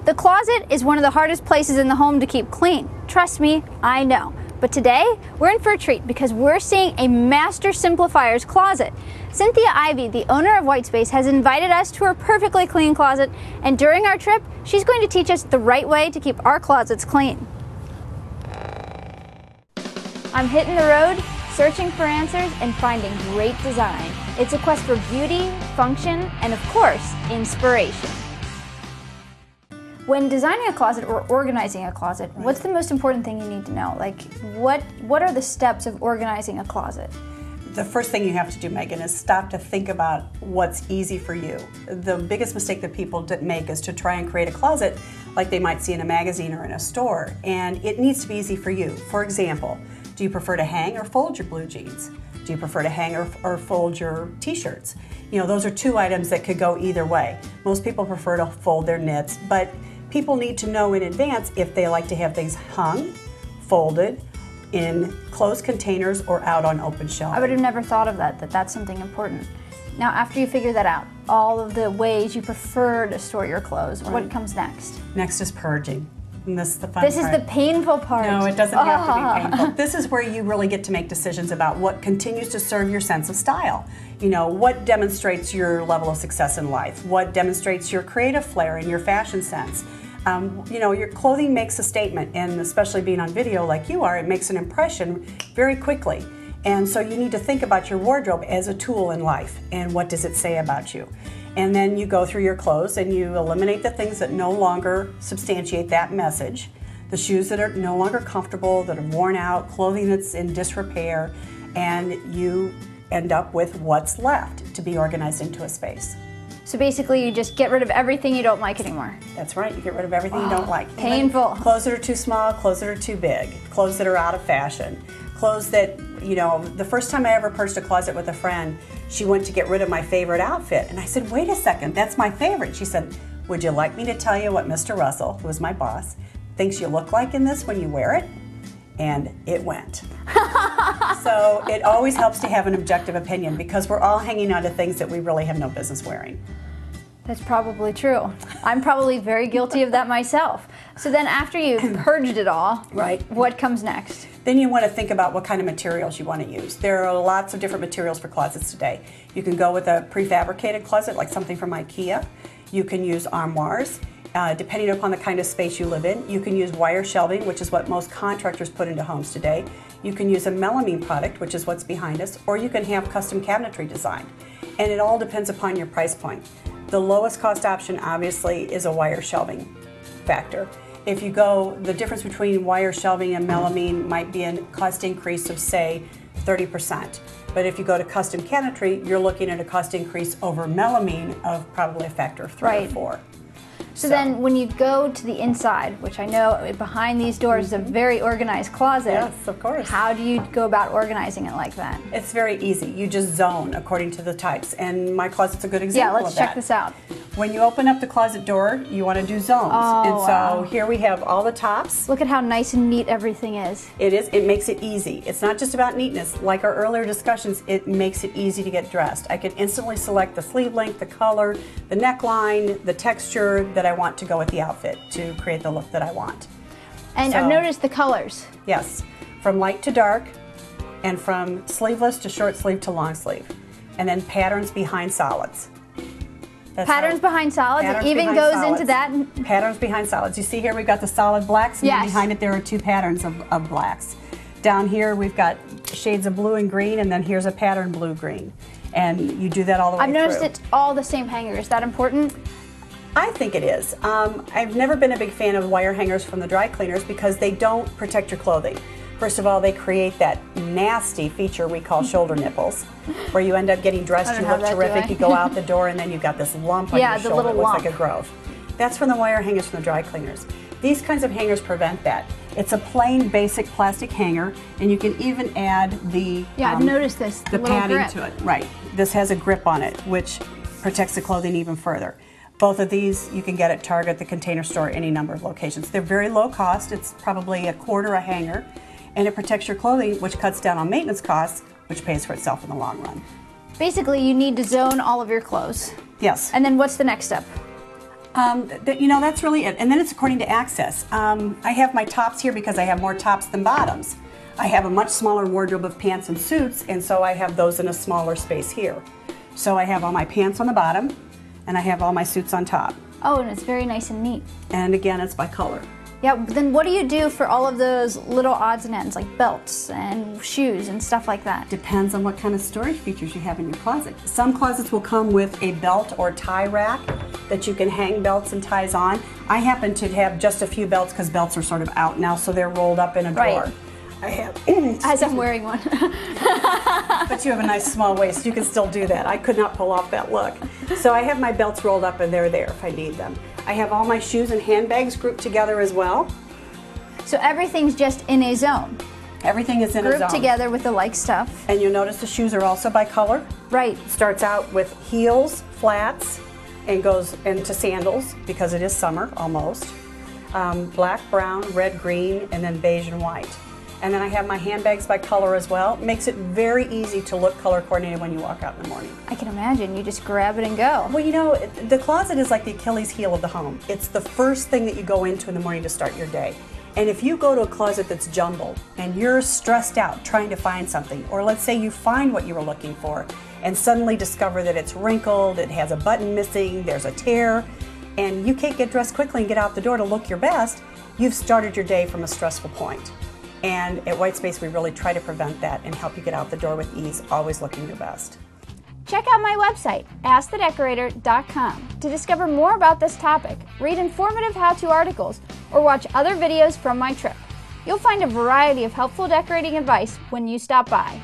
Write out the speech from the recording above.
The closet is one of the hardest places in the home to keep clean. Trust me, I know. But today, we're in for a treat because we're seeing a master simplifier's closet. Cynthia Ivey, the owner of Whitespace, has invited us to her perfectly clean closet, and during our trip, she's going to teach us the right way to keep our closets clean. I'm hitting the road, searching for answers and finding great design. It's a quest for beauty, function, and of course, inspiration. When designing a closet or organizing a closet, what's the most important thing you need to know? Like, what are the steps of organizing a closet? The first thing you have to do, Megan, is stop to think about what's easy for you. The biggest mistake that people make is to try and create a closet like they might see in a magazine or in a store, and it needs to be easy for you. For example, do you prefer to hang or fold your blue jeans? Do you prefer to hang or fold your t-shirts? You know, those are two items that could go either way. Most people prefer to fold their knits, but people need to know in advance if they like to have things hung, folded, in closed containers or out on open shelves. I would have never thought of that's something important. Now, after you figure that out, all of the ways you prefer to store your clothes, what comes next? Next is purging. And this is the fun part. This is the painful part. No, it doesn't have to be painful. This is where you really get to make decisions about what continues to serve your sense of style. You know, what demonstrates your level of success in life? What demonstrates your creative flair and your fashion sense? You know, your clothing makes a statement, and especially being on video like you are, it makes an impression very quickly. And so you need to think about your wardrobe as a tool in life, and what does it say about you? And then you go through your clothes and you eliminate the things that no longer substantiate that message, the shoes that are no longer comfortable, that are worn out, clothing that's in disrepair, and you end up with what's left to be organized into a space. So basically you just get rid of everything you don't like anymore. That's right, you get rid of everything you don't like. Painful. Clothes that are too small, clothes that are too big, clothes that are out of fashion, clothes that, you know, the first time I ever purged a closet with a friend, she went to get rid of my favorite outfit. And I said, wait a second, that's my favorite. She said, would you like me to tell you what Mr. Russell, who was my boss, thinks you look like in this when you wear it? And it went. So it always helps to have an objective opinion because we're all hanging on to things that we really have no business wearing. That's probably true. I'm probably very guilty of that myself. So then after you've purged it all, what comes next? Then you want to think about what kind of materials you want to use. There are lots of different materials for closets today. You can go with a prefabricated closet, like something from IKEA. You can use armoires. Depending upon the kind of space you live in, you can use wire shelving, which is what most contractors put into homes today. You can use a melamine product, which is what's behind us, or you can have custom cabinetry designed. And it all depends upon your price point. The lowest cost option, obviously, is a wire shelving factor. If you go, the difference between wire shelving and melamine might be a cost increase of, say, 30%. But if you go to custom cabinetry, you're looking at a cost increase over melamine of probably a factor of 3 or 4. So then when you go to the inside, which I know behind these doors is a very organized closet. Yes, of course. How do you go about organizing it like that? It's very easy. You just zone according to the types. And my closet's a good example of that. Yeah, let's check this out. When you open up the closet door, you want to do zones. And so here we have all the tops. Look at how nice and neat everything is. It is. It makes it easy. It's not just about neatness. Like our earlier discussions, it makes it easy to get dressed. I can instantly select the sleeve length, the color, the neckline, the texture that I want to go with the outfit to create the look that I want. And I've noticed the colors. Yes, from light to dark, and from sleeveless to short sleeve to long sleeve. And then patterns behind solids. Patterns behind solids, it even goes into that. Patterns behind solids. You see here we've got the solid blacks, and then behind it there are 2 patterns of blacks. Down here we've got shades of blue and green, and then here's a pattern blue-green. And you do that all the way through. I've noticed it's all the same hanger. Is that important? I think it is. I've never been a big fan of wire hangers from the dry cleaners because they don't protect your clothing. First of all, they create that nasty feature we call shoulder nipples, where you end up getting dressed, you look terrific, you go out the door, and then you've got this lump on your shoulder that looks like a growth. That's from the wire hangers from the dry cleaners. These kinds of hangers prevent that. It's a plain, basic plastic hanger, and you can even add the I've noticed this, the padding to it. Right. This has a grip on it, which protects the clothing even further. Both of these you can get at Target, the Container Store, any number of locations. They're very low cost. It's probably $1/4 a hanger, and it protects your clothing, which cuts down on maintenance costs, which pays for itself in the long run. Basically, you need to zone all of your clothes. Yes. And then what's the next step? You know, that's really it. And then it's according to access. I have my tops here because I have more tops than bottoms. I have a much smaller wardrobe of pants and suits, and so I have those in a smaller space here. So I have all my pants on the bottom, and I have all my suits on top. Oh, and it's very nice and neat. And again, it's by color. Yeah, then what do you do for all of those little odds and ends, like belts and shoes and stuff like that? Depends on what kind of storage features you have in your closet. Some closets will come with a belt or tie rack that you can hang belts and ties on. I happen to have just a few belts because belts are sort of out now, so they're rolled up in a drawer. Right. I have. As I'm wearing one. But you have a nice small waist. You can still do that. I could not pull off that look. So I have my belts rolled up and they're there if I need them. I have all my shoes and handbags grouped together as well. So everything's just in a zone. Everything is in a zone. Grouped together with the like stuff. And you'll notice the shoes are also by color. Right. Starts out with heels, flats, and goes into sandals because it is summer almost. Black, brown, red, green, and then beige and white. And then I have my handbags by color as well. Makes it very easy to look color coordinated when you walk out in the morning. I can imagine. You just grab it and go. Well, you know, the closet is like the Achilles heel of the home. It's the first thing that you go into in the morning to start your day. And if you go to a closet that's jumbled and you're stressed out trying to find something, or let's say you find what you were looking for and suddenly discover that it's wrinkled, it has a button missing, there's a tear, and you can't get dressed quickly and get out the door to look your best, you've started your day from a stressful point. And at Whitespace, we really try to prevent that and help you get out the door with ease, always looking your best. Check out my website, askthedecorator.com, to discover more about this topic, read informative how-to articles, or watch other videos from my trip. You'll find a variety of helpful decorating advice when you stop by.